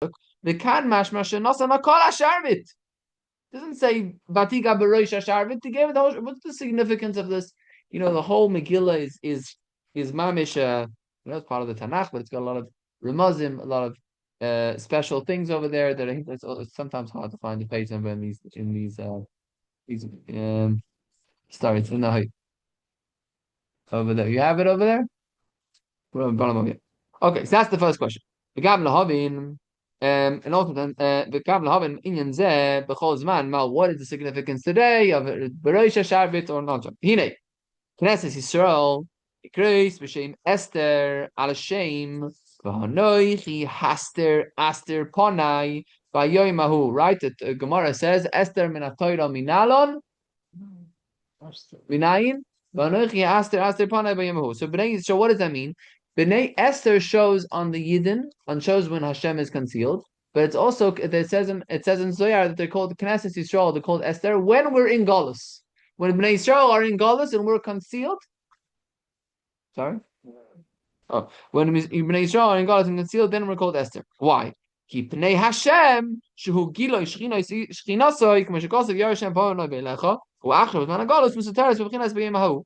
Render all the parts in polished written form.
The kan mashma shenasa nakol hasharvit. Doesn't say Batiga Beroisha Sharvit. He gave it the whole, what's the significance of this? The whole Megillah is mamish. It's part of the Tanakh, but it's got a lot of remazim, a lot of special things over there that I think it's sometimes hard to find the page number in these stories. No, over there. You have it over there. Okay, so that's the first question. And also then the Gabla Havin Inyan Zeh Bechol Zman Mal. What is the significance today of Bereisha Sharbit or not? Hine Knesset Yisrael Ikreis B'Shem Esther Al Shem V'Hanoichi Haster Aster Ponai V'Yoimahu. Right? The Gemara says Esther Minatoira Minalon Minayin V'Hanoichi Aster Ponai V'Yoimahu. So what does that mean? B'nai Esther shows on the Yidden, and shows when Hashem is concealed. But it's also it says in Zoyar that they're called Knesset Yisrael. They're called Esther when we're in Galus. When Bnei Yisrael are in Galus and we're concealed. Sorry. Oh, when Bnei Yisrael are in Galus and concealed, then we're called Esther. Why? Ki Pnei Hashem shehu giloi shchinasoi k'meshikosav Yerushem po'onoi beilecha u'achrav b'man Galus musateres b'chinas b'yemahu.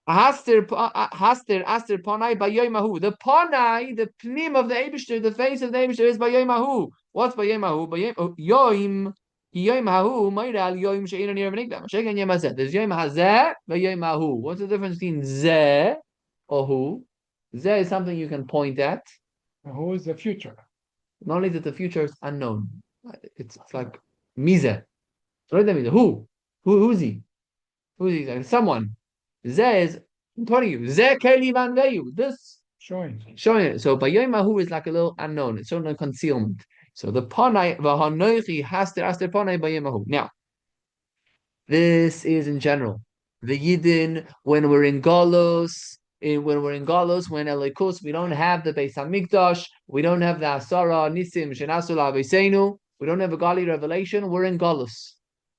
Aster Panai by Yoimahu. The Panai, the pnim of the Eibishter, the face of the Eibishter is by Yoimahu. What's by Yoimahu? By Yoim Yoimahu, Mayral Yoim Shein and Yermanigdam. Shegan Yemazet. There's Yoim Hazeh by Yoimahu. What's the difference between Zeh or who? Zeh is something you can point at. Who is the future? Not only that the future is unknown. It's like Mizeh. So what does that mean? Who's he? Who's he? Like someone. Zeh is, I'm telling you, Zeh Keli Van Veyu. This showing it. So Bayoimahu is like a little unknown. It's showing a concealment. So the Panai Vahanoichi Haster Aster Panai Bayoimahu. Now, this is in general. The Yidden, when we're in Golos, when Elikus, we don't have the Beis Hamikdash, we don't have the Asara Nisim Shenasul Aveseinu, we don't have a Gali revelation, we're in Golos.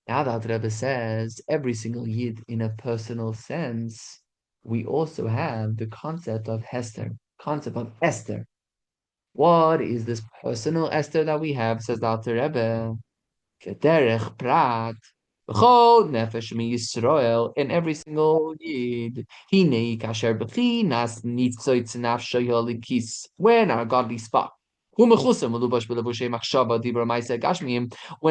Now that Rebbe says every single Yid in a personal sense, we also have the concept of Hester, concept of Esther. What is this personal Esther that we have? Says the Alter Rebbe, Kederech Prat, B'chol Nefesh Mi Yisrael, in every single Yid. Hinei Kasher B'chinas Nitzoitz Nafsho Yolikis, when our godly spot. When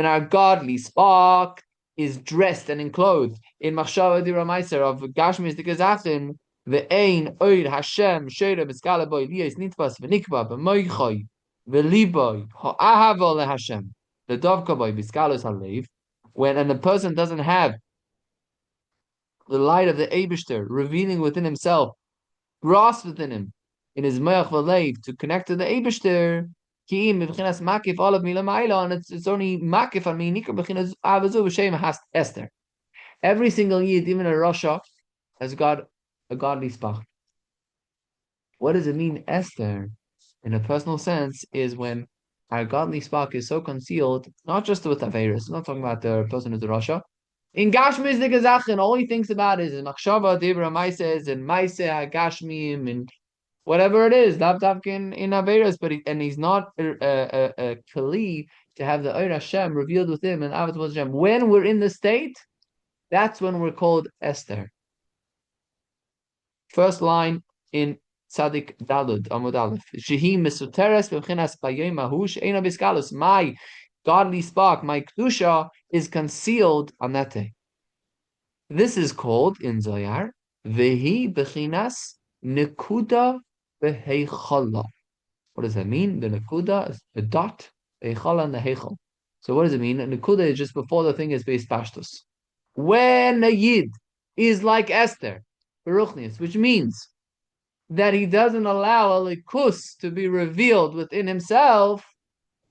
our godly spark is dressed and enclosed in machshava dira meiser of gashmis the gezachin ve'ein oid Hashem sheira b'skala boy liyos nitfas v'nikba b'moichoy v'liboy ha'ahavo leHashem the dovka boy b'skalos halev and the person doesn't have the light of the Eibishter revealing within himself, grasp within him in his moach v'leiv to connect to the Eibishter. And it's only makif on me. Esther. Every single yid, even a Rasha, has got a godly spach. What does it mean, Esther? In a personal sense, is when our godly spark is so concealed, not just with Averis, not talking about the person who's a Rasha. In Gashmi the Gezachin, all he thinks about is in Machshava, Dibra, Maise, and Maise, Gashmim, and whatever it is, in Averis, but he's not a Kali to have the Oir Hashem revealed with him and Avat Hashem. When we're in the state, that's when we're called Esther. First line in Tzadik Dalud Amud Aleph. Shehi Mesuteres B'chinas Bayoimahu She'ena Biskalus. My godly spark, my Kedusha, is concealed on that day. This is called in Zoyar Vehi B'chinas Nekuda Behechala. What does that mean? The Nekuda is the dot, Behechala and the Hechal. So what does it mean? Nekuda is just before the thing is based pashtus. When a Yid is like Esther, Beruchnius, which means that he doesn't allow a likus to be revealed within himself,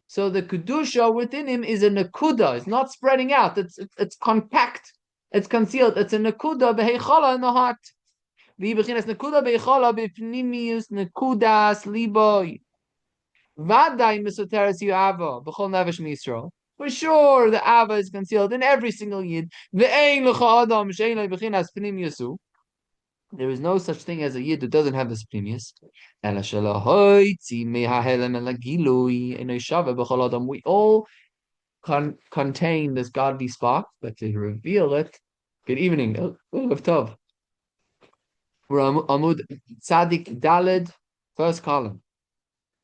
so the kedusha within him is a nekuda. It's not spreading out. It's compact. It's concealed. It's a nekuda behechala in the heart. V'yibechinas nekuda behechala b'pnimius nekudas liboy. Vaday misoteres yu'ava b'chol nevesh mi'Yisrael. For sure, the Ava is concealed in every single Yid. Ve'ein l'cha adam she'ein le'bechinas pnimiusu. There is no such thing as a yid who doesn't have this pnimius. We all contain this godly spark, but to reveal it. Good evening, Tov. We're Amud Tzadik Dalid, first column.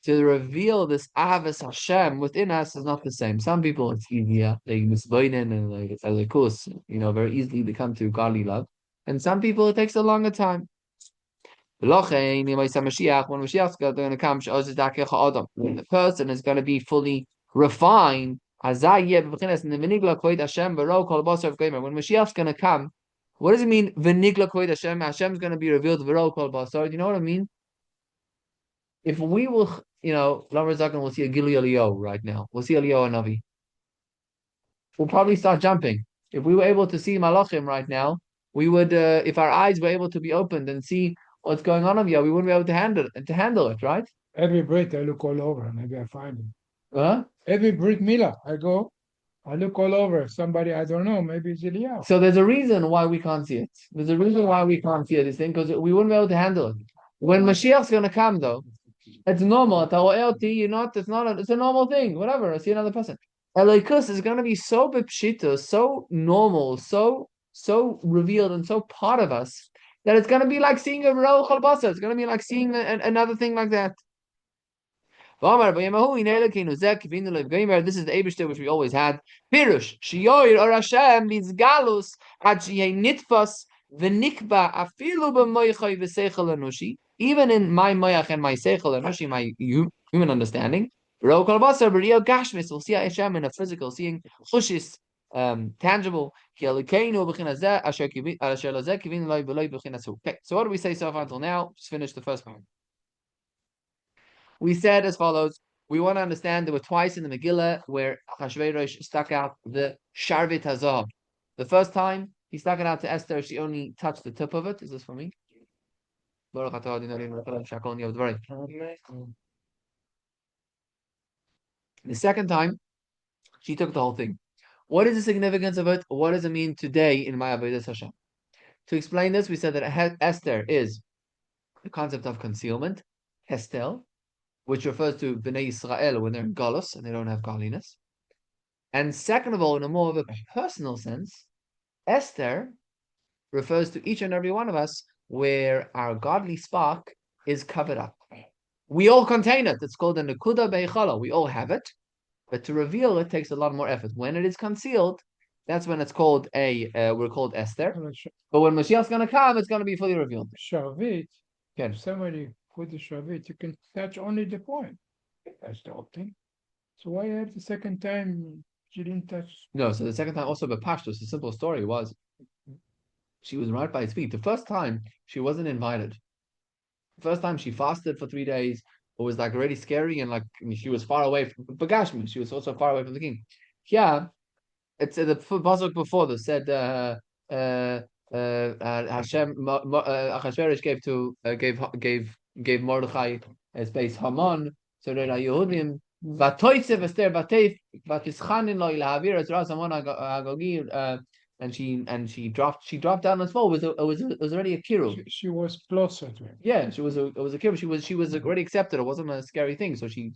To reveal this Ahavas Hashem within us is not the same. Some people it's easier, they misboinen and like it's a course, very easily they come to godly love. And some people it takes a longer time. When Mashiach is going to come, the person is going to be fully refined. When Mashiach is going to come, what does it mean? Hashem is going to be revealed. Do you know what I mean? If we will, we'll see a Gili Eliyahu right now. We'll see Eliyahu Navi. We'll probably start jumping. If we were able to see Malachim right now, we would, if our eyes were able to be opened and see what's going on here, we wouldn't be able to handle it, right? Every Brit, I look all over. Maybe I find him. Huh? Every Brit Milah, I look all over. Somebody, I don't know, maybe it's Eliyahu. So there's a reason why we can't see it. There's a reason why we can't see this thing, because we wouldn't be able to handle it. When Mashiach's going to come, though, it's normal. It's a normal thing. Whatever. I see another person. Elikus is going to be so bepshita, so normal, so revealed and so part of us that it's going to be like seeing a Rao Chalbasa. It's going to be like seeing another thing like that. This is the Eibishter which we always had. Pirush Shiyoir or Hashem means galus ad shiyei nitfas v'nikba afilu b'moichay v'seichel anushi. Even in my moyach and my seichel anushi, my human understanding. We'll see Hashem in a physical, seeing chushis, tangible. Okay, so what do we say so far until now? Just finish the first part. We said as follows. We want to understand there were twice in the Megillah where Achashverosh stuck out the Sharvit Hazav. The first time he stuck it out to Esther, she only touched the tip of it. Is this for me? The second time, she took the whole thing. What is the significance of it? What does it mean today in my Avodas Hashem? To explain this, we said that Esther is the concept of concealment, Hestel, which refers to Bnei Yisrael when they're in Galus and they don't have godliness. And second of all, in a more of a personal sense, Esther refers to each and every one of us where our godly spark is covered up. We all contain it. It's called a Nekuda Beichala. We all have it. But to reveal it takes a lot more effort. When it is concealed, that's when it's called we're called Esther. But when Mashiach's going to come, it's going to be fully revealed. Shavit, if somebody put the Shavit, you can touch only the point. That's the whole thing. So why have the second time she didn't touch? No, so the second time also Bepashtus, the simple story was she was right by his feet. The first time she wasn't invited. The first time she fasted for 3 days. It was like already scary and she was far away from Bagashmi. She was also far away from the king. Yeah, it's the pasuk before this said Hashem Achashverosh gave Mordechai space Haman so that Yehudim vatoitzev Esther bateif vatischanin lo ilahavir as Ras Haman Agogir and she dropped down as well. It was already a kiruv. She was closer to him. Yeah, it was a kiruv. She was already accepted. It wasn't a scary thing. So he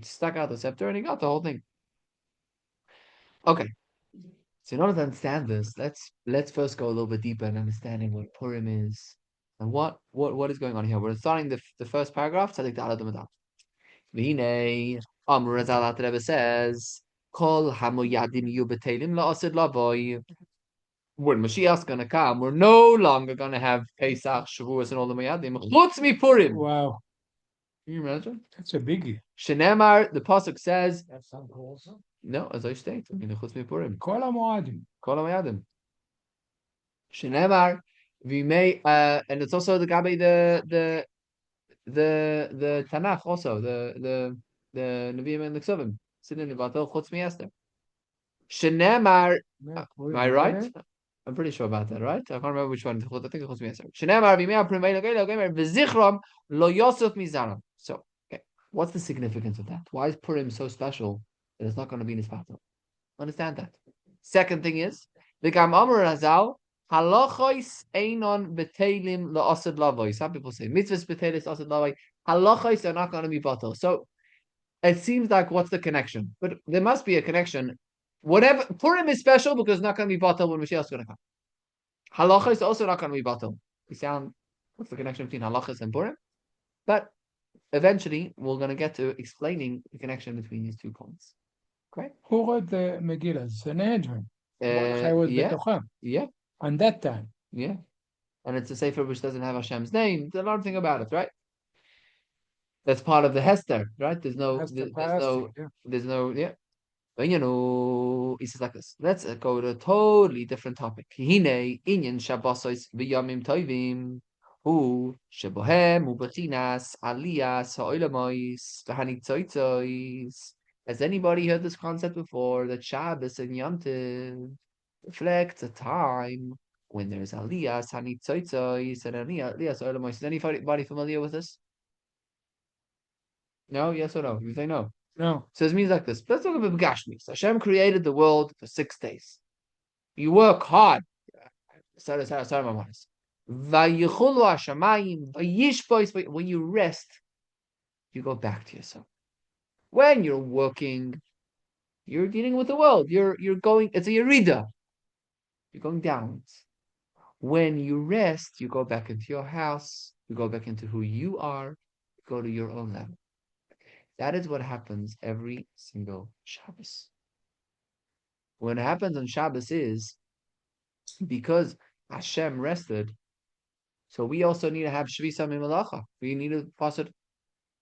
stuck out the scepter and he got the whole thing. Okay. So in order to understand this, let's first go a little bit deeper in understanding what Purim is and what is going on here. We're starting the first paragraph. Tzadik Dalad Amadav. V'hinei Amr Zalat Rebbe says, Kol hamoyadim yubetelim la'asid lavoy. When Mashiach's going to come, we're no longer going to have Pesach, Shavuos, and all the Moyadim. Chutz mi Purim. Wow. Can you imagine? That's a biggie. Shenemar, the pasuk says. That's something also. No, as I state, Chutz mi Purim. Kol hamoyadim. Kol hamoyadim. Shenemar, v'mei, and it's also the Gabi the Tanakh also the Nevi'im and the Ksuvim. Sitting in Batel Chutz mi Esther. Shenemar, am I right? I'm pretty sure about that, right? I can't remember which one. I think it was Shenemar So, okay, what's the significance of that? Why is Purim so special that it's not going to be in his patel? Understand that. Second thing is the Gam Amar Hazal Halachos einon betelim la'asad lavoi. Some people say mitzvahs betelis asad lavoi. Halachos are not going to be batal. So it seems like what's the connection? But there must be a connection. Whatever Purim is special because it's not going to be batal when Mashiach is going to come. Halacha is also not going to be batal. We sound what's the connection between halachas and Purim? But eventually we're going to get to explaining the connection between these 2 points. Okay? Who wrote the Megillah? Sanhedrin. Mordechai was Betocham. Yeah. On that time. Yeah. And it's a Sefer which doesn't have Hashem's name. There's a lot of thing about it, right? That's part of the Hester, right? There's no, yeah. But he says like this. Let's go to a totally different topic. Hine inyan Shabbosos v'yamim tovim hu shebohem ubechinas aliyas ha'olamois v'hanitzoitzois. Has anybody heard this concept before? That Shabbos and Yom Tov reflects a time when there's aliyas hanitzoitzois and aliyas ha'olamois. Is anybody familiar with this? No? Yes or no? You say no. No. So it means like this. Let's talk about Gashmis. Hashem created the world for 6 days. You work hard. When you rest, you go back to yourself. When you're working, you're dealing with the world. You're going, it's a yerida. You're going down. When you rest, you go back into your house, you go back into who you are, you go to your own level. That is what happens every single Shabbos. What happens on Shabbos is because Hashem rested, so we also need to have Shvisa Mimalacha. We need to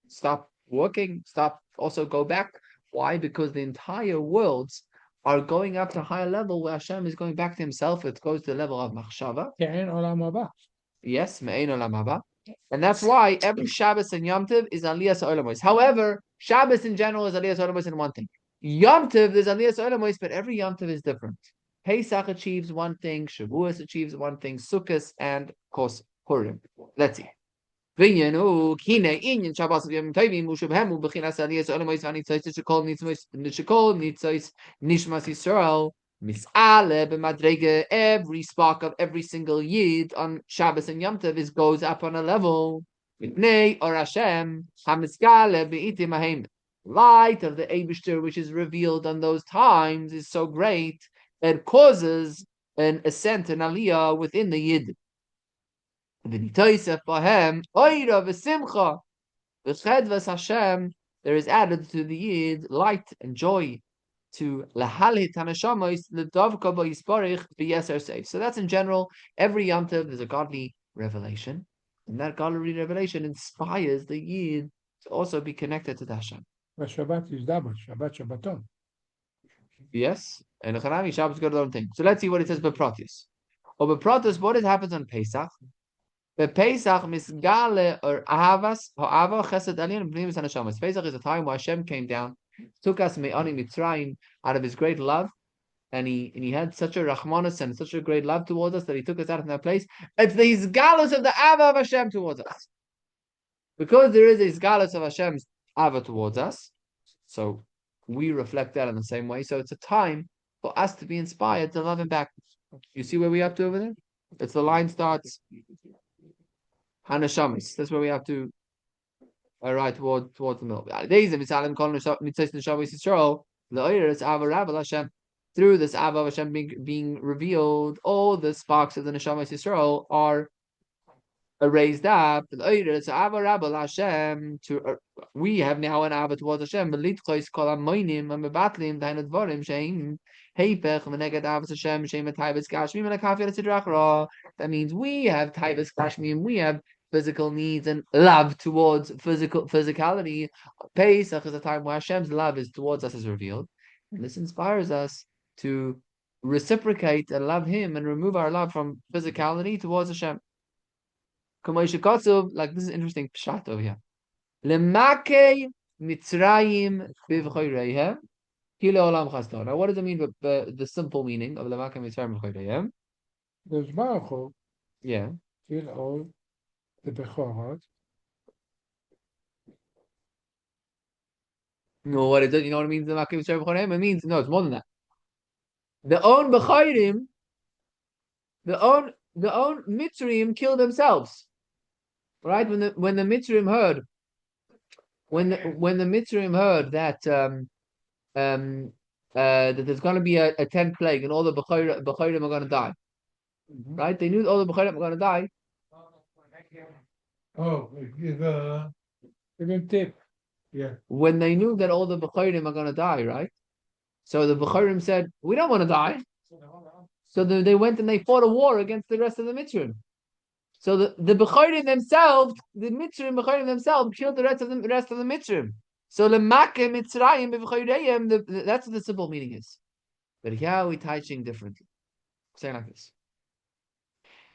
stop working, also go back. Why? Because the entire worlds are going up to a higher level where Hashem is going back to himself. It goes to the level of Machshava. Yes, Me'ein Olam Haba. And that's why every Shabbos and Yom Tov is Aliyas Ha'olamos. However, Shabbos in general is Aliyas Ha'olamos in one thing. Yom Tov, there's Aliyas Ha'olamos, but every Yom Tov is different. Pesach achieves one thing, Shavuos achieves one thing, Sukkot, and of course Purim. Let's see. V'yenu kine inyan Shabbos v'yom tovim u'shubhemu b'chinas Aliyas Ha'olamos v'anitzos shekol nitzos nishmas Yisrael. Mis'ale b'madrege, every spark of every single yid on Shabbos and Yom Tov goes up on a level. Mipnei or Hashem hamiskale b'itim hahem. Light of the Eibishter, which is revealed on those times, is so great it causes an ascent, an aliyah within the yid. V'nitoisef b'hem oira v'simcha v'chedvas Hashem. There is added to the yid light and joy. To lahalit hanashamos ledavka ba'yisparich b'yeser seif. So that's in general. Every Yom Tov there's a godly revelation, and that godly revelation inspires the yid to also be connected to the Hashem. But Shabbat is double. Shabbaton. Yes, and Chanami Shabbos got their own thing. So let's see what it says beprotius. Or beprotius, what happens on Pesach? The Pesach misgale or ahavas ha'ava chesed aliyah b'nimis hanashamos. Pesach is a time where Hashem came down, took us me'ani mitzrayim out of his great love, and he had such a rachmanis and such a great love towards us that he took us out of that place. It's the izgalus of the ava of Hashem towards us, because there is a izgalus of Hashem's ava towards us. So we reflect that in the same way. So it's a time for us to be inspired to love him back. You see where we up to over there? It's the line starts Hanashamis. That's where we have to right towards the middle. Through this Ava of Hashem being revealed, all the sparks of the Neshamas Yisrael are raised up. We have now an Ava towards Hashem. That means we have Taivas Kashmim, we have physical needs and love towards physicality. Pesach is a time where Hashem's love is towards us is revealed. And this inspires us to reciprocate and love Him and remove our love from physicality towards Hashem. Like this is interesting pshat over here. Lemake Mitzrayim bivchoreihem kilo olam chasdor. Now, what does it mean? The simple meaning of Lemake Mitzrayim bivchoreihem? There's Baruch Hu. Yeah. Kill all the bechorot. No, what it does? You know what it means? Lemake Mitzrayim bivchoreihem. It means no. It's more than that. The own bechorim the own Mitzrayim killed themselves, right? When the Mitzrayim heard when the Mitzrayim heard that there's going to be a 10th plague and all the Bechayrim are going to die, right? They knew all the Bechayrim are going to die. Oh, even tip. Yeah. When they knew that all the Bechayrim are going to die, right? So the Bechayrim said, "We don't want to die." So they went and they fought a war against the rest of the Mitzrayim. So the Bechayrim themselves, the Mitzrayim Bechayrim themselves, killed the rest of the Mitzrayim. So the Makkah Mitzrayim B'Bechayreim, that's what the simple meaning is. But here we teaching differently. Say like this: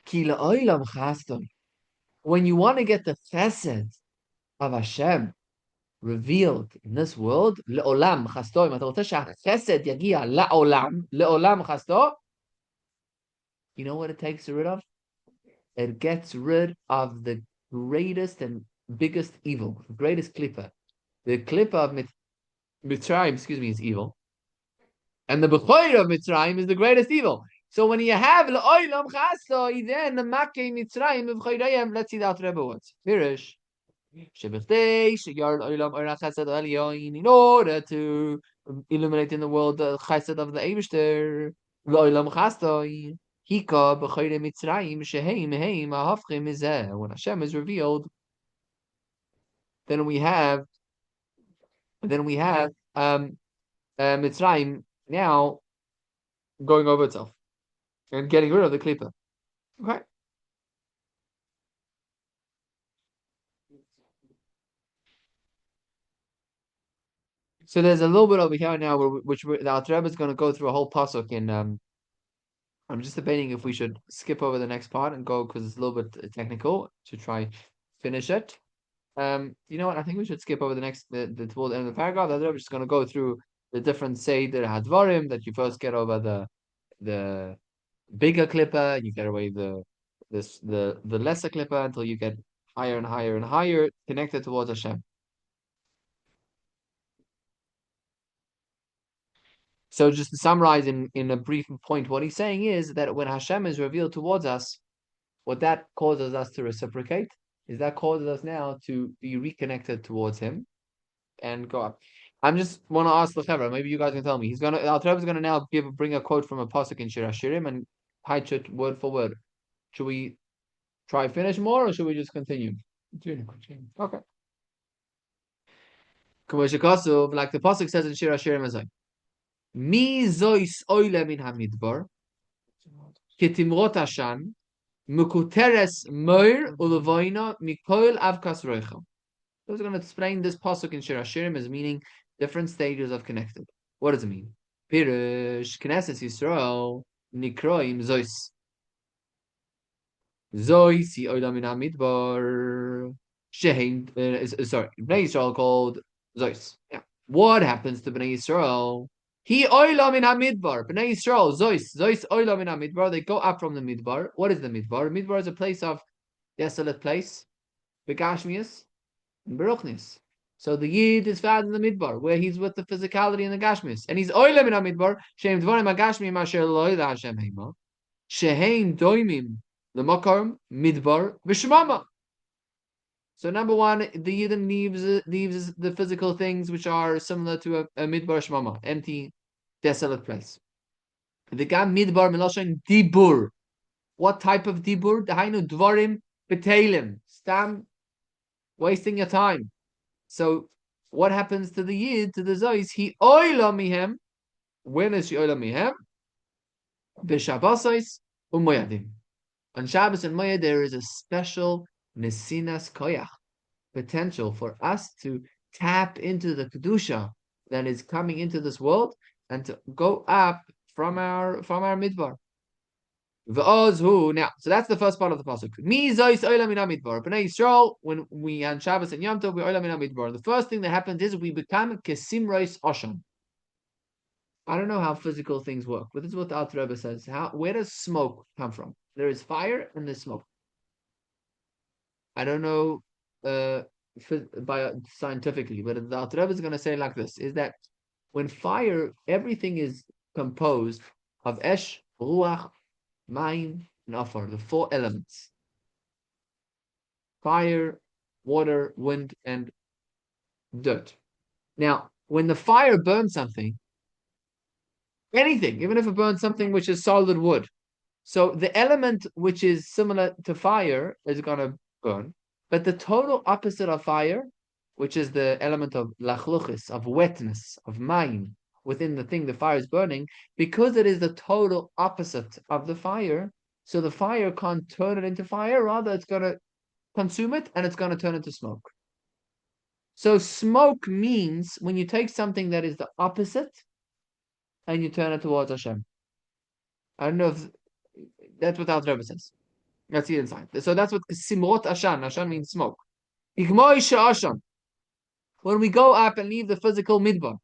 Ki la'olam chaston. When you want to get the chesed of Hashem revealed in this world, le'olam chasto. אם אתה רוצה שהchesed יגיע לעולם chasto, you know what it takes rid of? It gets rid of the greatest and biggest evil, the greatest klippa. The klippa of Mitzrayim, is evil. And the Bechor of Mitzrayim is the greatest evil. So when you have L'olam Chasto, then the Makkei Mitzrayim of Bechorayim, let's see the Alter Rebbe words. Pirish. Shebechdei sheyard Olam Orach Chesed Elyon, in order to illuminate in the world the Chesed of the Eibishter. L'olam Chasto. Hika Bechorei Mitzrayim sheheim ahafchim mizeh. When Hashem is revealed, then we have Mitzrayim now going over itself and getting rid of the klippa. Okay. So there's a little bit over here now, the Alter Rebbe is going to go through a whole pasuk in. I'm just debating if we should skip over the next part and go because it's a little bit technical to try finish it. You know what? I think we should skip over the toward the end of the paragraph. The Alter Rebbe is just going to go through the different Seder Hadvarim that you first get over the bigger klippa, you get away the lesser klippa until you get higher and higher and higher connected towards Hashem. So just to summarize in a brief point, what he's saying is that when Hashem is revealed towards us, what that causes us to reciprocate is that causes us now to be reconnected towards Him and go up. I'm just want to ask the Sefer, maybe you guys can tell me. Alter Rebbe is going to now bring a quote from a pasuk in Shir Hashirim and teach it word for word. Should we try finish more or should we just continue? Continue. Okay. Like the pasuk says in Shir Hashirim, Mi zois oile min hamidbar, ketimrot ashan, mukuteres moir ulevoina mikol avkas roicham. So we're going to explain this pasuk in Shir Hashirim as meaning different stages of connected. What does it mean? Pirush Knesset Yisrael nikroim zois. Zois hi oile min hamidbar. Sheheim, sorry, Bnei Yisrael called zois. Yeah. What happens to Bnei Yisrael? He oila min hamidbar. Bnei Yisrael, Zois oila min hamidbar. They go up from the midbar. What is the midbar? Midbar is a place of desolate place, begashmius and beruchnis. So the Yid is found in the midbar, where he's with the physicality and the gashmius, and he's oila min hamidbar. Shem dvarim agashmim asher loila Hashem heima. Sheheim doimim the makarim midbar v'shmama. So number one, the Yidden leaves the physical things which are similar to a midbar shmama, empty, desolate place. The gam midbar meloshen dibur. What type of dibur? Dahainu dvarim betelim. Stam, wasting your time. So what happens to the Yid, to the Zois? He oila mihem. When is she oila mihem? B'Shabbosos u'moyadim. On Shabbos and Moyad there is a special Nesinas Koyach, potential for us to tap into the Kedusha that is coming into this world and to go up from our midbar. Now, so that's the first part of the pasuk. Mi zois oila min midbar. Bnei Yisrael, when we on Shabbos and Yom Tov, we oila min midbar. The first thing that happens is we become kesimrois osham. I don't know how physical things work, but this is what the Alter Rebbe says. Where does smoke come from? There is fire and there's smoke. I don't know scientifically, but the Alter Rebbe is going to say like this: is that when fire, everything is composed of esh, ruach, mayim, and afar, the four elements: fire, water, wind, and dirt. Now, when the fire burns something, anything, even if it burns something which is solid wood, so the element which is similar to fire is going to burn, but the total opposite of fire, which is the element of lachluchis, of wetness, of mayim, within the thing the fire is burning, because it is the total opposite of the fire, so the fire can't turn it into fire, rather it's going to consume it and it's going to turn into smoke. So smoke means when you take something that is the opposite and you turn it towards Hashem. I don't know if that's what Al Rebbe says. Let's see inside. So that's what simrot ashan. Ashan means smoke. Igmoisha ashan. When we go up and leave the physical midbar,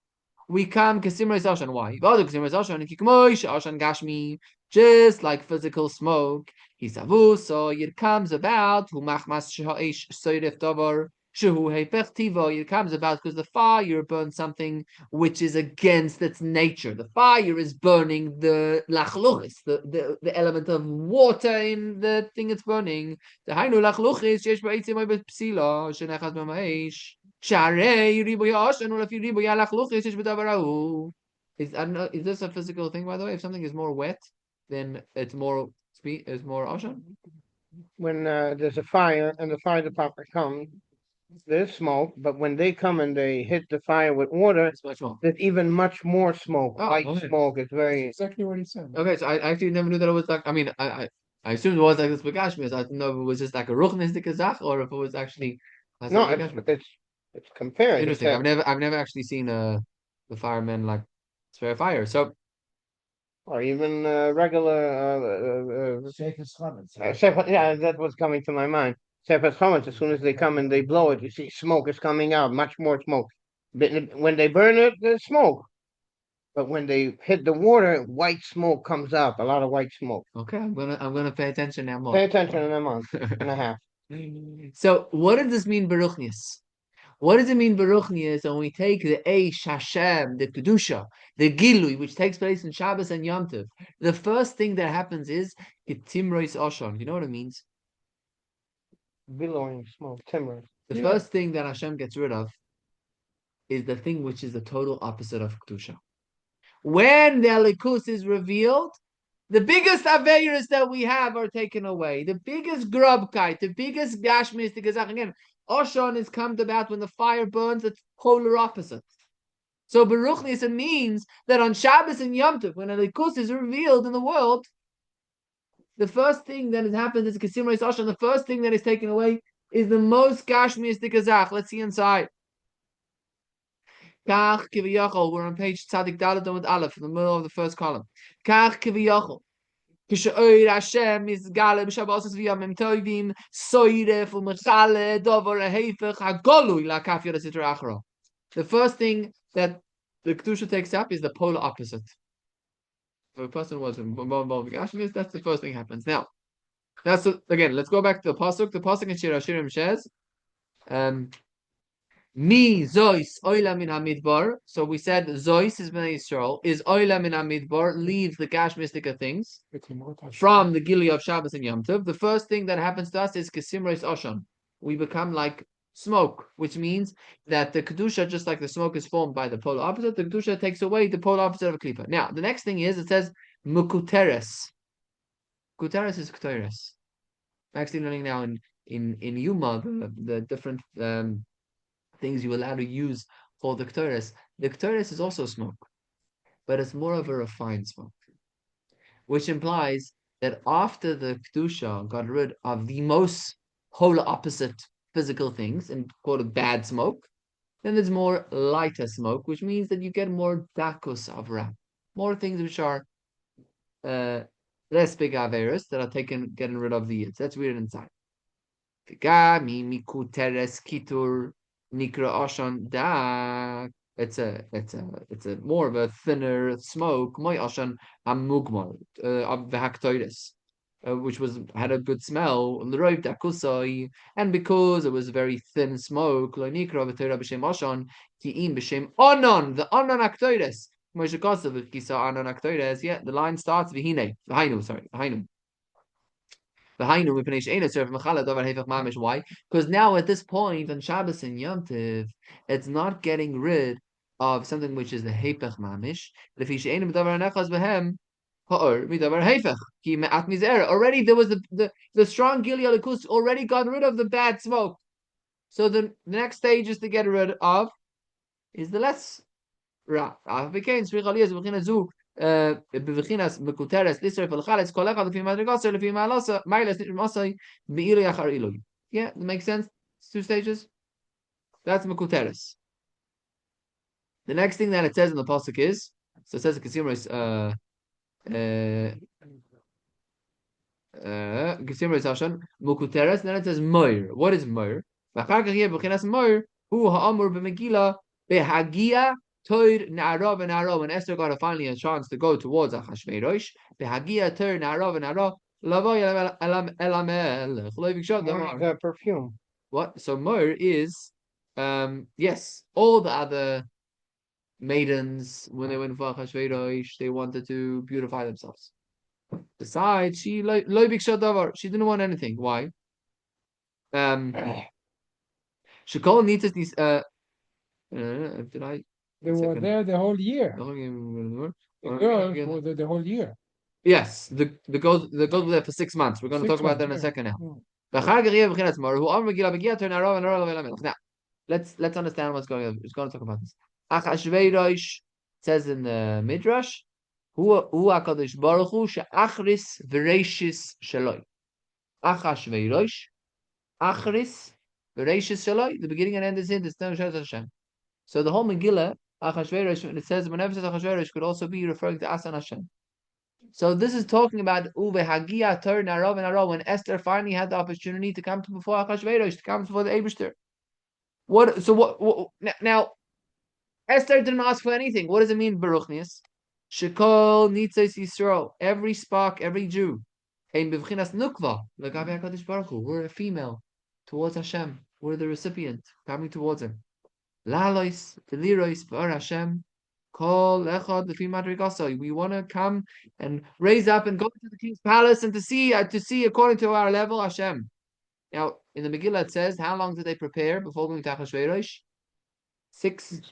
we come kesimres ashan. Why? Kesimres ashan. Igmoisha ashan gashmi. Just like physical smoke, so it comes about who machmas shahaish soyref davar. It comes about because the fire burns something which is against its nature. The fire is burning the lachluchis, the element of water in the thing it's burning. The hainu lachluchis shesh ba'etzim oy b'psila shenechas b'ma'esh sharei riboy ashan u'lefi riboy lachluchis shesh b'davarahu. I don't know, is this a physical thing, by the way? If something is more wet, then it's more ashan? When there's a fire and the fire department comes, there's smoke, but when they come and they hit the fire with water, there's even much more smoke. White smoke. It's very exactly what he said. Okay, so I actually never knew that it was like. I mean, I assumed it was like this with Gashmias. I didn't know if it was just like a ruchnistic zach or if it was actually. no. It's compared. Interesting. I've never actually seen the firemen like spare fire. So or even regular yeah, that was coming to my mind. Sefer chametz, as soon as they come and they blow it, you see smoke is coming out, much more smoke. When they burn it, there's smoke. But when they hit the water, white smoke comes out, a lot of white smoke. Okay, I'm gonna pay attention now more. Pay attention in a month and a half. So what does this mean, Baruchnius? What does it mean, Baruchnius, when we take the Eish Hashem, the Kedusha, the Gilui, which takes place in Shabbos and Yom Tov? The first thing that happens is Timrois Oshon. You know what it means? Billowing smoke, timber. The first thing that Hashem gets rid of is the thing which is the total opposite of Kedusha. When the Elikus is revealed, the biggest Aveiros that we have are taken away. The biggest Grubkite, the biggest Gashmis, the Gazach. Again, Oshon is come about when the fire burns, it's polar opposite. So Baruchnius, it means that on Shabbos and Yom Tov, when Elikus is revealed in the world, the first thing that has happened is Kasim Reis Oshon. The first thing that is taken away is the most Gashmis, the Gazach. Let's see inside. Kach kiviyachol. We're on page Tzadik Daled Amud Aleph in the middle of the first column. Kach kiviyachol. Kishoir Hashem is Galeb Shabbos v'Yamim Tovim Soiref u'Mechale Dover Heifech Hagolui LaKaf Yoda Sitra Achro. The first thing that the Kedusha takes up is the polar opposite. If a person was involved with Gashmis, that's the first thing happens. Now, again. Let's go back to the pasuk. The pasuk in Shir Hashirim says, Mi Zois Oila Min Hamidbar. So we said Zois is Bnei Yisrael, is Oila Min Hamidbar, leaves the Gashmistika things from the Gili of Shabbos and Yom Tov. The first thing that happens to us is Kesimres Oshon. We become like smoke, which means that the Kedusha, just like the smoke is formed by the polar opposite, the Kedusha takes away the polar opposite of a Klippa. Now, the next thing is, it says Mukuteres. Kuteres is Kuteres. I'm actually learning now in Yuma, the different things you're allowed to use for the Ktoris. The Ktoris is also smoke, but it's more of a refined smoke, which implies that after the Kedusha got rid of the most polar opposite physical things and called it bad smoke, then there's more lighter smoke, which means that you get more dakus avra, more things which are less big averas that are getting rid of the yids. Let's read it inside. Mikuteres kitur Nikra Oshan da. It's a more of a thinner smoke. Moy Oshan Amugmal of the Haktoides, which had a good smell. L'roiv dakusai, and because it was very thin smoke, lo Nikra v'Torah b'shem Oshan ki'im b'shem Onon, the Onon Haktoides. Moshe Kosav kisa Onon Haktoides. Yeah, the line starts v'hine. V'hainu, sorry, v'hainu. Why? Because now at this point on Shabbos and Yom Tov, it's not getting rid of something which is the Hepech Mamish. Already there was the strong Gili Alikus already got rid of the bad smoke. So the next stage is to get rid of is the less ra. בבחינת מקוטרס לישראל ולחלץ כל אחד לפי מדרגוסו לפי מעלוסו מיילס נשמוסוי באילוי אחר אילוי. Yeah, that makes sense? It's 2 stages. That's mekuteres. The next thing that it says in the pasuk is, so it says the consumer is consumer is Hashan mekuteres. Then it says moir. What is moir? ואחר כך יהיה בבחינת moir הוא האמור במגילה בהגיע Toir Na'ara v'Na'ara, when Esther got finally a chance to go towards Achashverosh, Behagia Toir Na'ara v'Na'ara, Lavoy Elamelech, The perfume. What? So Moir is, yes, all the other maidens, when they went for Achashverosh, they wanted to beautify themselves. Besides, she didn't want anything. Why? Shekol needs these. Did I? They were there the whole year. The girls were there the whole year. Yes, the girls were there for 6 months. We're going to talk about that in a second now. Now, let's understand what's going on. We're going to talk about this. Achashverosh says in the Midrash, Hu HaKadosh Baruch Hu she'achris v'reishis shaloi. Achashverosh, achris v'reishis shaloi. The beginning and end is in this name of Hashem. So the whole Megillah, Achashverosh, when it says, whenever it says Achashverosh, could also be referring to Asan Hashem. So this is talking about Uve Hagia Tur Narov and Narov, when Esther finally had the opportunity to come to before Achashverosh, to come before the Eibishter. Now, Esther didn't ask for anything. What does it mean, Baruchnius? Shekol Nitzes Yisrael, every spark, every Jew. Bevchinas Nukva, Lagavi HaKadosh Baruch Hu, we're a female towards Hashem. We're the recipient coming towards Him. Lalois, Telirois, Bar Hashem, Kol Echad Lefi Madrigasai. We want to come and raise up and go to the king's palace and to see according to our level Hashem. Now, in the Megillah it says, how long did they prepare before going to Achashverosh? 6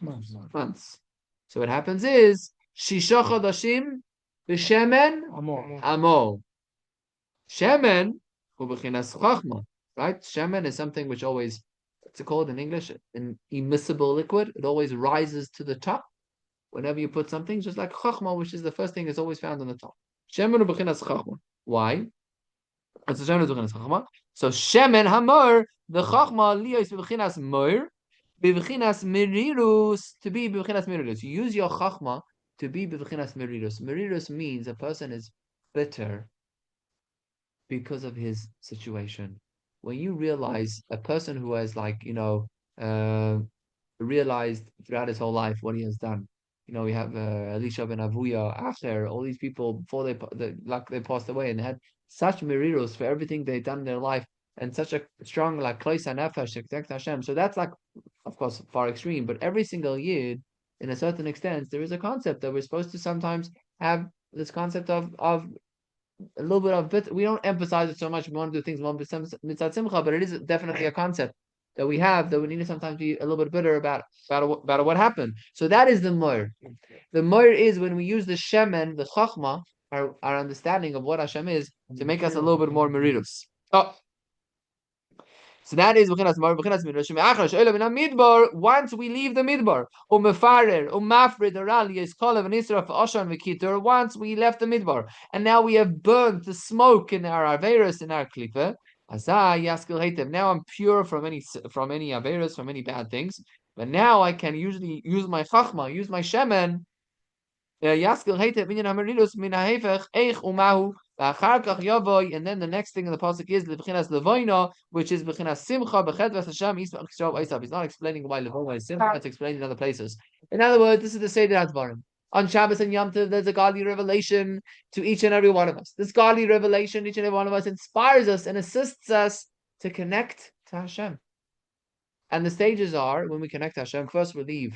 months. So what happens is, Shisha Chodashim B'Shemen Amol. Shemen Hu B'chinas Chachma. Right? Shemen is something which always, what's it called in English? An immiscible liquid. It always rises to the top whenever you put something, just like Chachma, which is the first thing is always found on the top. Shemen Hu B'chinas Chachma. Why? So Shemen Hamor, the Chachma Liyos B'chinas Moir, B'chinas Merirus, to be B'chinas Merirus. You use your Chachma to be B'chinas Merirus. Merirus means a person is bitter because of his situation. When you realize a person who has realized throughout his whole life what he has done. We have Elisha ben Avuya, Asher, all these people before they passed away and they had such meriros for everything they'd done in their life and such a strong klois hanefesh to protect Hashem. So that's of course, far extreme, but every single year, in a certain extent, there is a concept that we're supposed to sometimes have this concept of a little bit of bit. We don't emphasize it so much. We want to do things mitzat simcha, but it is definitely a concept that we have that we need to sometimes be a little bit bitter about what happened. So that is the moir. The moir is when we use the shemen, the chachma, our understanding of what Hashem is, to make us a little bit more meridus. So that is once we leave the midbar, once we left the midbar, and now we have burnt the smoke in our averos, in our klipa. Now I'm pure from any averos, from any bad things. But now I can usually use my chachma, use my shemen. And then the next thing in the pasuk is levinas levoina, which is bechinas simcha bechedvas Hashem yismach Yisrael Isav. He's not explaining why levoina is simcha; it's explaining in other places. In other words, this is the Seder HaDvarim. On Shabbos and Yom Tov, there's a godly revelation to each and every one of us. This godly revelation, each and every one of us, inspires us and assists us to connect to Hashem. And the stages are when we connect to Hashem. First, we leave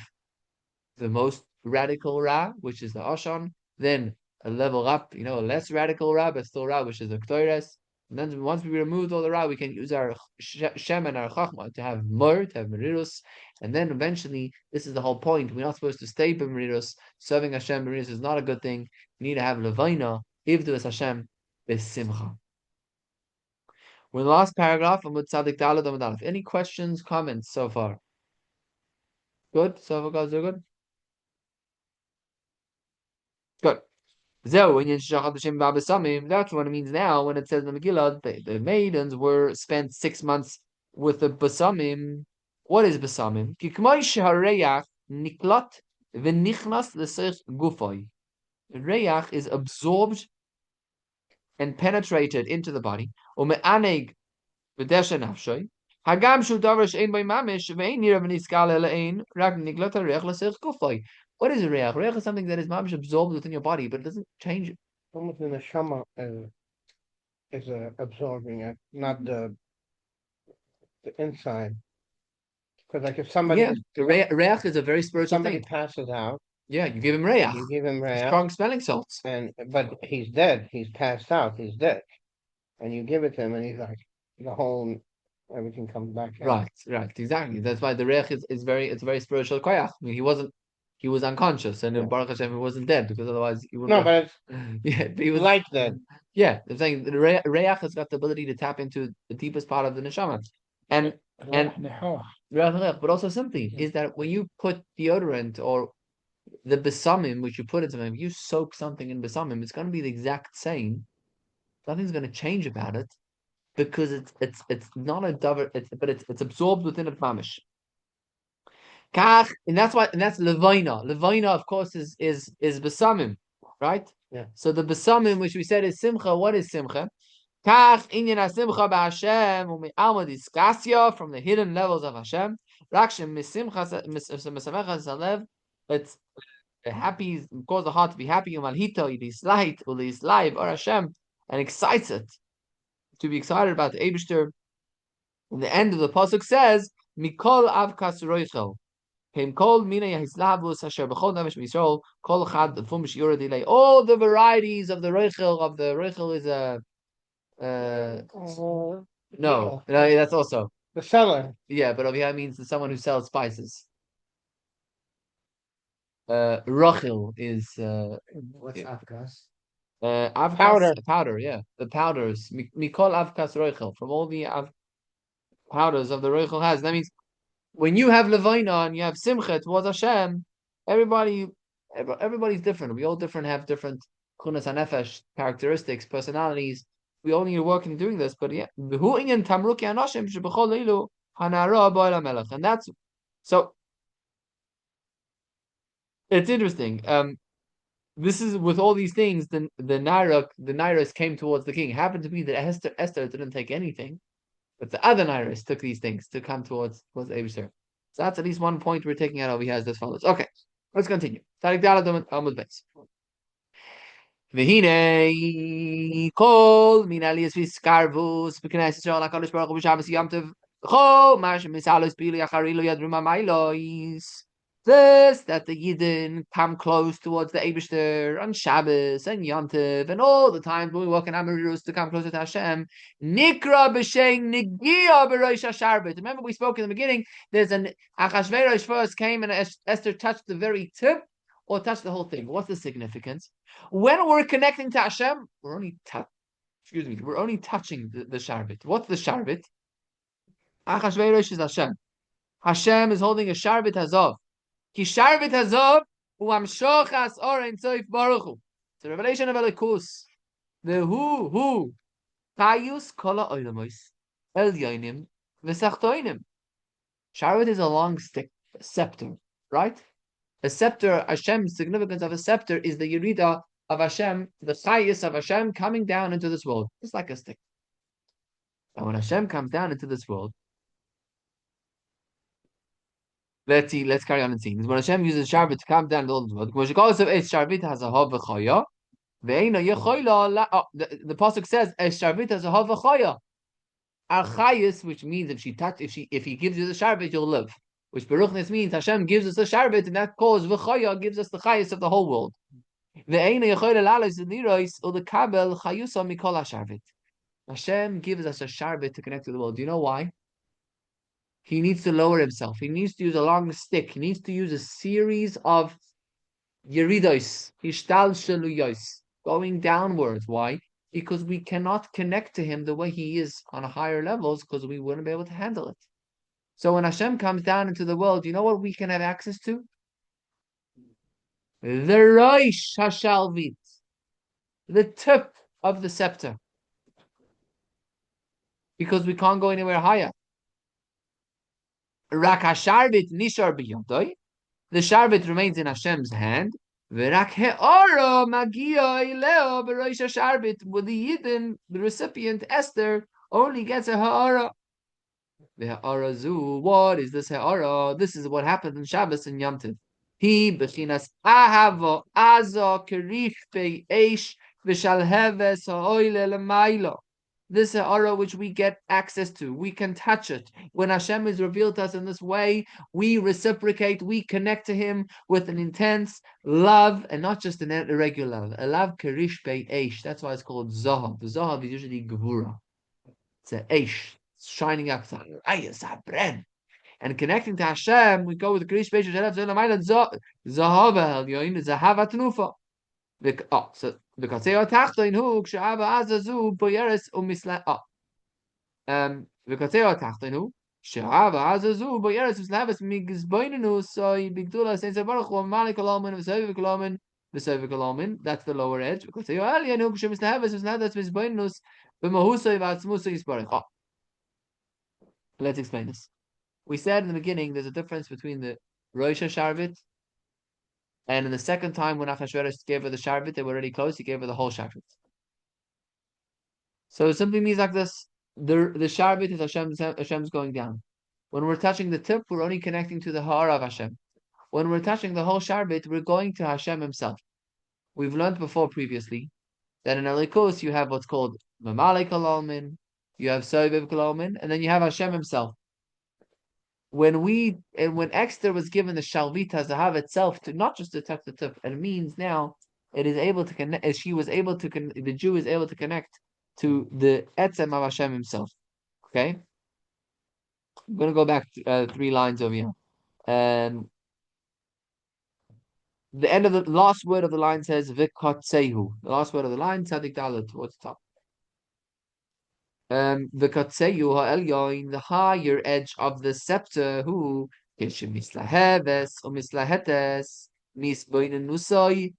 the most radical Ra, which is the Ashan, then a level up, a less radical Ra, but still Ra, which is the Ktoires. And then once we removed all the ra, we can use our shem and our chachma to have mur, to have merirus, and then eventually, this is the whole point. We're not supposed to stay b'merirus. Serving Hashem b'merirus is not a good thing. We need to have levaina, ivdu es Hashem b'simcha. We're in the last paragraph, Amud Tzadik Daled Amud Aleph. Any questions, comments so far? Good? So far, guys are good? Good. That's what it means now when it says in the Megillah, the maidens were spent 6 months with the Basamim. What is Basamim? Reyach is absorbed and penetrated into the body. What is reach? Reach is something that is mamish absorbed within your body, but it doesn't change it. Almost in the neshama is absorbing it, not the inside. Because like if somebody the reach is a very spiritual thing. Passes out, you give him reach. You give him reach. Strong smelling salts. But he's dead. He's passed out. He's dead, and you give it to him, and he's like everything comes back in. Right, exactly. That's why the reach is very spiritual koyach. I mean, he was unconscious, and Baruch Hashem, he wasn't dead, because otherwise he would. No, but he was like that. Yeah, I'm saying the reach has got the ability to tap into the deepest part of the neshama, and but also simply is that when you put deodorant or the besamim, which you put into them, if you soak something in besamim, it's going to be the exact same. Nothing's going to change about it, because it's not a davar, but it's absorbed within a mamish. Kach, and that's levaina. Levaina, of course, is besamim, right? Yeah. So the besamim, which we said is simcha. What is simcha? Kach inyan simcha b'Hashem u'me'alma diskasya, from the hidden levels of Hashem. Rakshem misimcha misamecha zalev. It's happy, cause the heart to be happy. Umalhito yidislight ulislive or Hashem, and excites it to be excited about the Eibishter. And the end of the pasuk says, "Mikol avkas roichel." All the varieties of the roichel is a no, that's also the seller. Yeah, but over here means someone who sells spices. Rochel is what's avkas? Avkas, powder, yeah, the powders. Mikol avkas roichel, from all the powders of the roichel has. That means when you have Levaina and you have Simcha towards Hashem, everybody's different. We all have different Chunas HaNefesh characteristics, personalities. We all need to work in doing this, but yeah. And that's so. It's interesting. This is with all these things. The Nairas came towards the king. It happened to be that Esther didn't take anything. But the other Nairis took these things to come towards the Eibishter. So that's at least one point we're taking out over here as follows. Okay, let's continue. Tarik Dalad Amud Beis. V'hinei kol min aliyas v'skarvus b'knes Yisrael HaKadosh Baruch Hu b'Shabbos Yom Tov chol mash misalos bili achari lo yadru ma'maylois. This, that the Yidden come close towards the Eibishter on Shabbos and Yom Tov and all the times when we walk in Amirus to come closer to Hashem. Nikra b'shein nigia b'rosh hasharbet. Remember we spoke in the beginning, there's an Achashverosh first came and Esther touched the very tip or touched the whole thing. What's the significance? When we're connecting to Hashem, we're only touching the sharbet. What's the sharbet? Achashverosh is Hashem. Hashem is holding a sharbet hazov. Ki sharbet hazov u'amshochas orein tzoif baruch hu. It's a revelation of Elikus. The who Chayus kol ha'olamos elyonim v'sachtoinim. Sharbet is a long stick, a scepter, right? A scepter, Hashem's significance of a scepter is the Yerida of Hashem, the Chayus of Hashem coming down into this world. It's like a stick. And when Hashem comes down into this world, let's carry on and see. When Hashem uses Sharbet to come down into the world, the pasuk says, "Sharbet has a havachaya." Archayus, which means if he gives you the Sharbet, you'll live. Which Baruchnes means Hashem gives us the Sharbet, and that cause v'chaya gives us the Chayus of the whole world. Hashem gives us a sharbet to connect to the world. Do you know why? He needs to lower himself. He needs to use a long stick. He needs to use a series of yeridos, ishtalsheluyos, going downwards. Why? Because we cannot connect to him the way he is on higher levels because we wouldn't be able to handle it. So when Hashem comes down into the world, you know what we can have access to? The Rosh Hashalvit, the tip of the scepter. Because we can't go anywhere higher. Rak hasharbit nishar biyodoi. The sharbit remains in Hashem's hand. V'rak he'ara magia ileo b'rosh hasharbit. With the Yidden, the recipient Esther only gets a ha'ara. Ve'ha'ara zu. What is this ha'ara? This is what happened in Shabbos and Yom Tov. He b'chinas ahava azo kerich be'esh v'shalheves ha'oile l'maylo. This ha'ara which we get access to, we can touch it. When Hashem is revealed to us in this way, we reciprocate, we connect to Him with an intense love, and not just an irregular love, a love kerish be'esh. That's why it's called zahav. The zahav is usually gevura. It's an esh, shining up. And connecting to Hashem, we go with the kerish be'esh. Zahav elyoin, zahav atnufa. So the katseo tachtoin hu k'sha'ava azazu boyeres umisla. The katseo tachtoin hu k'sha'ava azazu boyeres umislavas migzboinenu soy bigdula says baruch hu malik alamin v'soy v'kalamin v'soy v'kalamin. That's the lower edge. The katseo alien hu k'sha'mislavas umislavas migzboinenus b'mahusoy v'atzmusoy yisbarach. Let's explain this. We said in the beginning there's a difference between the Rosh Hashanah and in the second time when Achashverosh gave her the sharbit, they were already close, he gave her the whole sharbit. So it simply means like this: the sharbit is Hashem's going down. When we're touching the tip, we're only connecting to the ha'ara of Hashem. When we're touching the whole sharbit, we're going to Hashem Himself. We've learned before previously that in Elikos you have what's called Mamale Kalalmin, you have Soiviv Kalalmin, and then you have Hashem Himself. When Esther was given the Shalvita Zahav itself to not just to touch the tip, it means now it is able to connect. As she was able to, the Jew is able to connect to the Etzem of Hashem Himself. Okay, I'm going to go back 3 lines over here. The end of the last word of the line says Vikotsehu. The last word of the line, Tzadik Dalet, towards the top. Vikotsehu ha'elyoin, the higher edge of the scepter, who kishemislaheves or mislahetes nisboinen nusoi,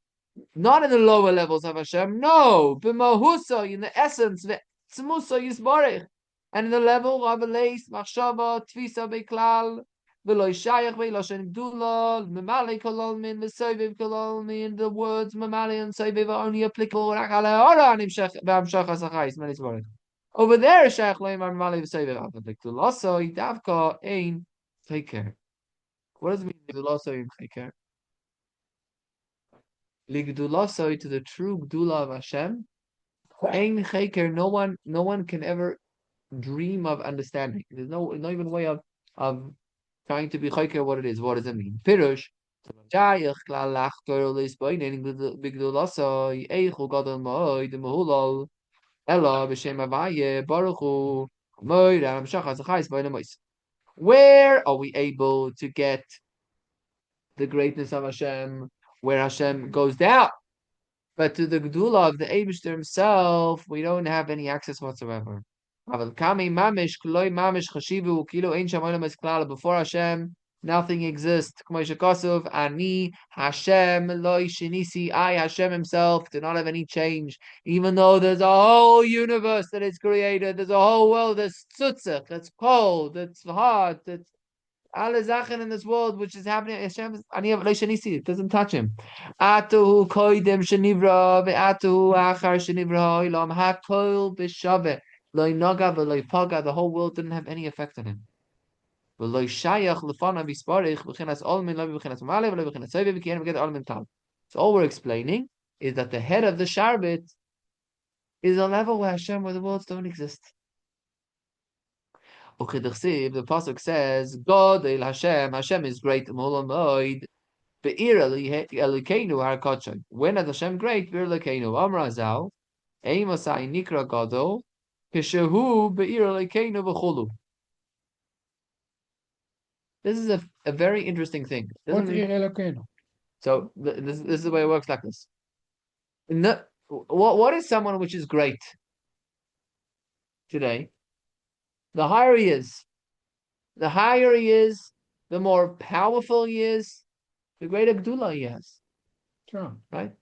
not in the lower levels of Hashem, no, b'mahuso, in the essence, v'tzmuso yisborech, and in the level of leis machshava tvisa beklal v'loy shayach ve'loshen gdula memale kololmin v'soiviv kololmin. The words memale and soiviv are only applicable rak ala hara v'amshach asachais menisborech. Over there, Shach Leimar Mali V'Seiver Avadikduloso Idavka Ein Cheker. What does it mean? Ligduloso in Cheker. Ligduloso, to the true Gdula of Hashem. Ein Cheker. No one can ever dream of understanding. There's no even way of trying to be Cheker what it is. What does it mean? Pirush. Jayach Klalach Torah Bigduloso Eichul Gadol Moed Mahulol. Where are we able to get the greatness of Hashem? Where Hashem goes down, but to the Gdula of the Eibishter Himself, we don't have any access whatsoever. Before Hashem, nothing exists. Ani Hashem Loi Shinisi. I Hashem Himself do not have any change. Even though there's a whole universe that is created, there's a whole world that's tzutzach, that's cold, that's hot, that's Alazachin in this world which is happening. Hashem Ani Loi Shinisi. It doesn't touch Him. Atuhu Koidem Shenivra ve'Atuhu Achar Shenivra Olam Hakol B'Shaveh Loi Naga ve'Loi Paga. The whole world didn't have any effect on Him. So all we're explaining is that the head of the sharbit is a level where the worlds don't exist. The pasuk says, God Hashem is great. When is Hashem great? Amrazal, Nikra Gadol, Kishehu be'ir Elokeinu v'chulu. This is a very interesting thing. What Doesn't it? Elokeinu? So this is the way it works like this. No, what is someone which is great today? The higher he is, the more powerful he is, the greater Gdula he has, Sure. right?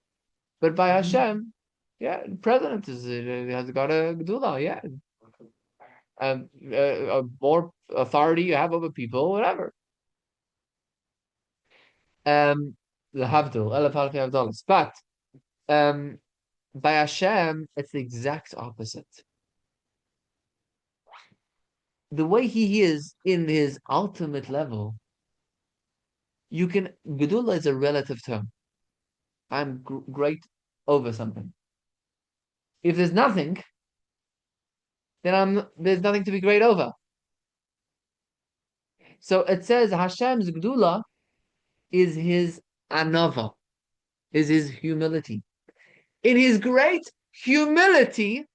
But by Hashem, yeah, the president has got a Gdula, yeah. More authority you have over people, whatever. The Havdul, Elef Halfi Havdalas. But by Hashem, it's the exact opposite. The way he is in his ultimate level, Gedula is a relative term. I'm great over something. If there's nothing, then there's nothing to be great over. So it says Hashem's Gedula is his anava, is his humility. In his great humility,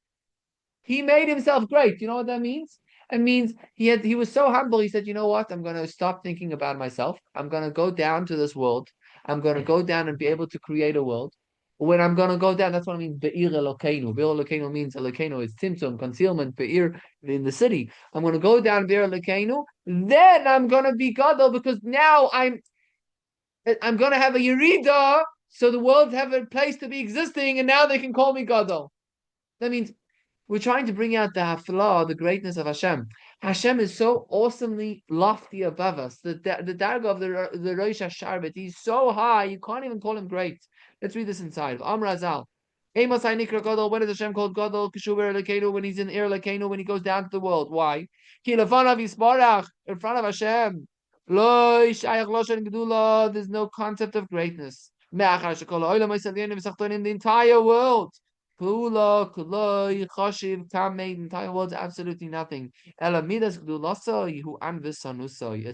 he made himself great. You know what that means? It means he was so humble. He said, "You know what? I'm going to stop thinking about myself. I'm going to go down to this world. I'm going to go down and be able to create a world. When I'm going to go down, that's what I mean. Be'ir Elokeinu. Be'ir Elokeinu means Elokeinu is tzimtzum, concealment. Be'ir in the city. I'm going to go down Be'ir Elokeinu. Then I'm going to be Gadol because now I'm going to have a Yerida, so the world have a place to be existing, and now they can call me Gadol. That means we're trying to bring out the haflah, the greatness of Hashem. Hashem is so awesomely lofty above us. The darga of the Rosh Hashanah, he's so high, you can't even call him great. Let's read this inside. Amr Azal. When is Hashem called Gadol? When he's in Ir Lekenu, when he goes down to the world. Why? In front of Hashem. There's no concept of greatness. In the entire world. The entire world's absolutely nothing. It's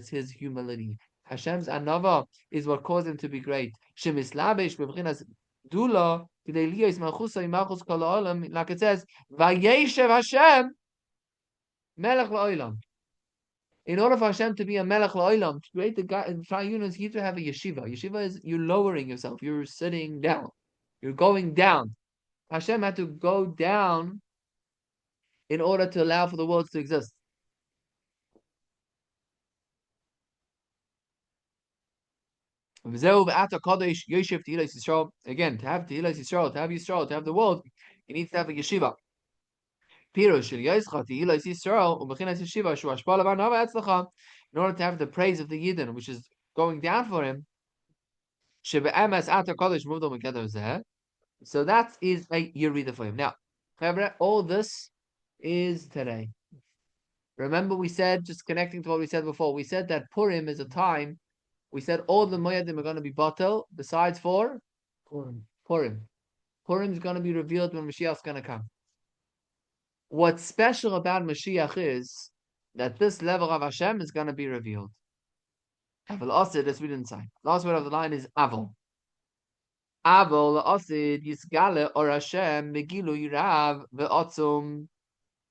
his humility. Hashem's anava is what caused him to be great. Like it says, Vayeshev Hashem Melech La'olam. In order for Hashem to be a Melech La'olam, to create the triunity, he has to have a yeshiva. Yeshiva is you're lowering yourself, you're sitting down, you're going down. Hashem had to go down in order to allow for the worlds to exist. Again, to have Tehillas Yisrael, to have Yisrael, to have the world, you need to have a yeshiva. In order to have the praise of the Yidden, which is going down for him, so that is a Yerida for him. Now, all this is today. Remember we said, just connecting to what we said before, we said that Purim is a time, we said all the Moyadim are going to be batel, besides for Purim. Purim is going to be revealed when Mashiach is going to come. What's special about Mashiach is that this level of Hashem is going to be revealed. Aval Asid, let's read inside. Last word of the line is Aval. Aval Asid Yisgale or Hashem Megilu Yirav Ve'otzum.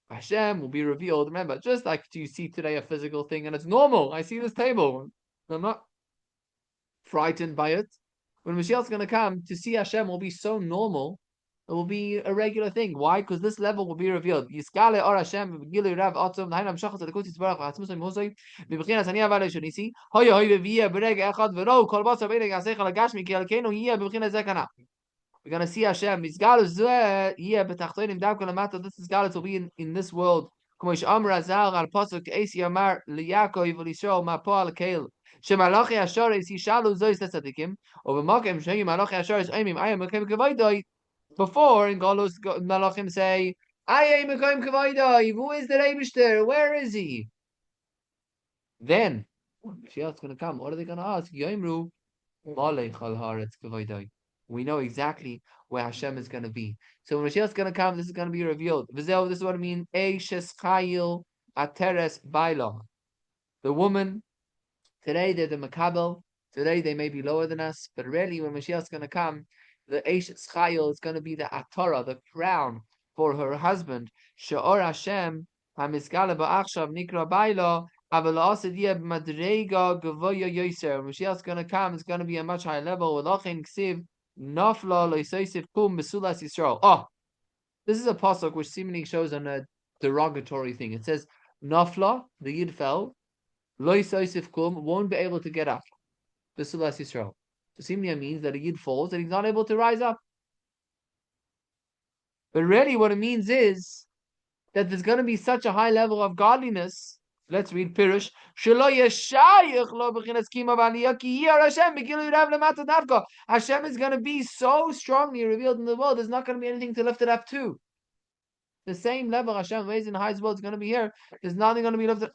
Hashem will be revealed. Remember, just like you see today a physical thing and it's normal. I see this table. I'm not frightened by it. When Mashiach is going to come, to see Hashem will be so normal. It will be a regular thing. Why? Because this level will be revealed. Yiskale or Hashem Gilu Rav Atzum Nainam Shachat Alekutis Barach Hatzmus Mosai Bibchinas Ani Aval Shonisi Hoya Hoya Via Bereg Echad Vero Kol Basa Bereg Asech Alagashmi Ki Alkenu Yia Bibchinas Zekana. We're going to see Hashem. Yizgalu Zeh Yia Betachtonim Dav Kolamata. This Yizgalu will be in this world. Kumosh Amr Azal Al Pasuk Eisi Amar Liyakov Yisrael Mapo Al Keil. Shemalachi Ashores Yishalu Zois Tzadikim. Over Makim Shei Malachi Ashores Aimim Ayam Makim Kavaydoi. Before in Golos Malachim say, Ayay Mekoim Kavaydoi, who is the Rebishter? Where is he? Then Mashiach's going to come. What are they going to ask? Yoimru Malech Al Haaretz Kavaydoi. We know exactly where Hashem is going to be. So when Mashiach's going to come, this is going to be revealed. This is what I mean. Eishes Chayil Ateres Baila. The woman, today they're the Makabel. Today they may be lower than us, but really when Mashiach's going to come, the Eishes Chayil is going to be the Atara, the crown for her husband. She'or Hashem hamiskala ba'achshav nikra baila aval asid yeb madrega gavoya yoser. Mashiach's going to come. It's going to be a much higher level. V'lachin ksiv nafla loisosif kum besulas Yisrael. Oh, this is a pasuk which seemingly shows on a derogatory thing. It says nafla, the yid fell, loisosif kum, won't be able to get up. Besulas Yisrael. So seemingly it means that a yid falls and he's not able to rise up. But really what it means is that there's going to be such a high level of godliness. Let's read Pirush. Hashem is going to be so strongly revealed in the world, there's not going to be anything to lift it up to. The same level Hashem raised in the highest world is going to be here. There's nothing going to be lifted.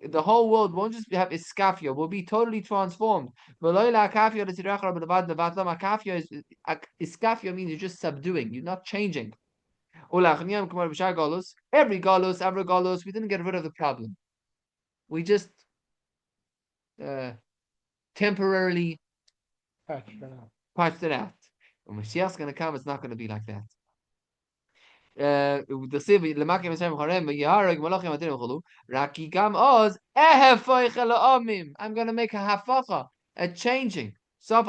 The whole world won't just have iskafia, will be totally transformed. Iskafia means you're just subduing, you're not changing. Every galus, we didn't get rid of the problem. We just temporarily patched it out. When Mashiach's going to come, it's not going to be like that. I'm going to make a hafacha, a changing. Now,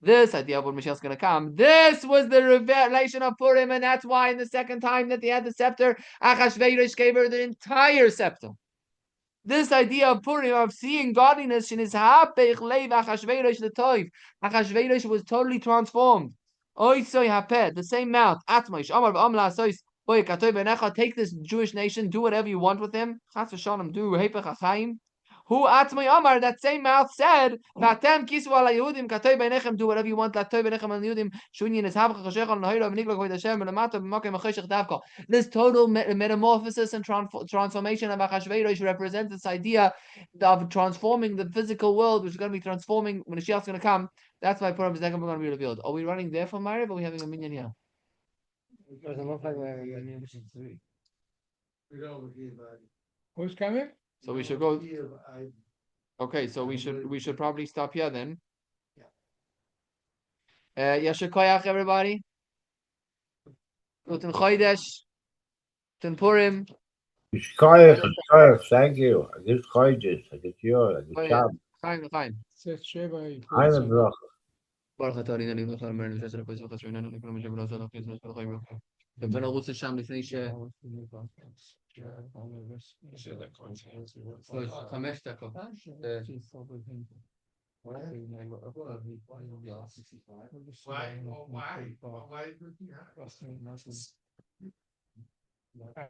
this idea of when Mashiach's going to come, this was the revelation of Purim, and that's why in the second time that they had the scepter, Achashverosh gave her the entire scepter. This idea of Purim, of seeing godliness in his hapech leiv Achashverosh l'toiv. Achashverosh was totally transformed. Oisoy hapeh, the same mouth. Atmoish Amar v'amla asois boy katoy b'necha. Take this Jewish nation, do whatever you want with him. Chas v'shalom, do hepech hachaim. Who Atmai Amar, that same mouth said, Vatem kisu ala Yehudim, katoy b'nechem, do whatever you want, latoy b'nechem al Yehudim, shunyin is havcha chashech al nahira, v'nikla koyd Hashem, v'lamata b'makem acheshech davka. This total metamorphosis and transformation of Achashverosh represents this idea of transforming the physical world, which is going to be transforming when the Mashiach is going to come. That's why Purim is going to be revealed. Are we running there for Ma'ariv, or are we having a minyan here? It doesn't look like we're Who's coming? So we should go. Okay, so we should probably stop here then. Yasher koyach, everybody. Guten Chodesh. Guten Purim. Thank you. I get Chodesh. I get you. I get Shab. Fine. Set Sheva. Eine Brache. Baruch atah Adonai Eloheinu melech haolam v'chesed v'yisrael v'chesed v'nanu l'kulam v'shem v'lo zolach v'yizmos v'chayim v'chayim. ובן ערוץ לשם לפני 5 דקות. Why?